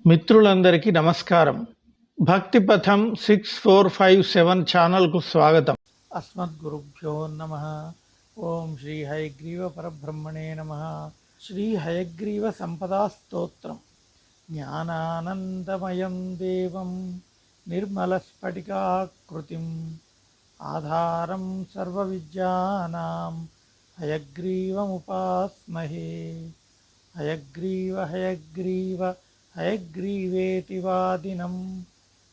మిత్రులందరికీ నమస్కారం. భక్తి పథం 6457 ఛానల్కు స్వాగతం. అస్మద్గురుభ్యో నమ. ఓం శ్రీ హయగ్రీవ పరబ్రహ్మణే నమ. శ్రీ హయగ్రీవ సంపదా స్తోత్రం. జ్ఞానానందమయం దేవం నిర్మలస్ఫటికాకృతిం ఆధారం సర్వవిద్యానాం హయగ్రీవముపాస్మహే. హయగ్రీవ హయగ్రీవ హయగ్రీవేతి వాదినం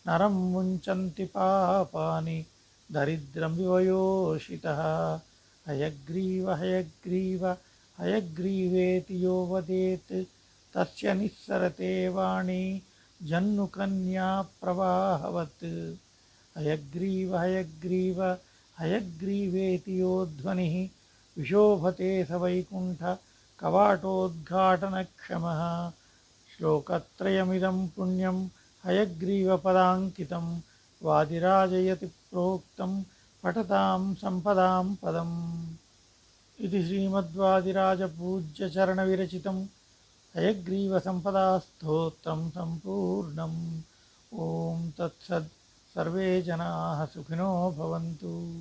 నరం ముంచంతి పాపాని దరిద్రం వివయోషితః. హయగ్రీవ హయగ్రీవ హయగ్రీవేతి యో వదేత్ తస్య నిస్సరతే వాణి జన్నుకన్యా ప్రవాహవత్. హయగ్రీవ హయగ్రీవ హయగ్రీవేతి యో ధ్వనిః విశోభతే స వైకుంఠ కవాటోద్ఘాటనక్షమః. శ్లోకత్రయమిదం పుణ్యం హయగ్రీవపదాంకితం వాదిరాజయతి ప్రోక్తం పఠతాం సంపదాం పదం. ఇది శ్రీమద్వాదిరాజపూజ్యచరణవిరచితం హయగ్రీవ సంపదా స్తోత్రం సంపూర్ణం. ఓం తత్సత్. సర్వే జనాః సుఖినో భవంతు.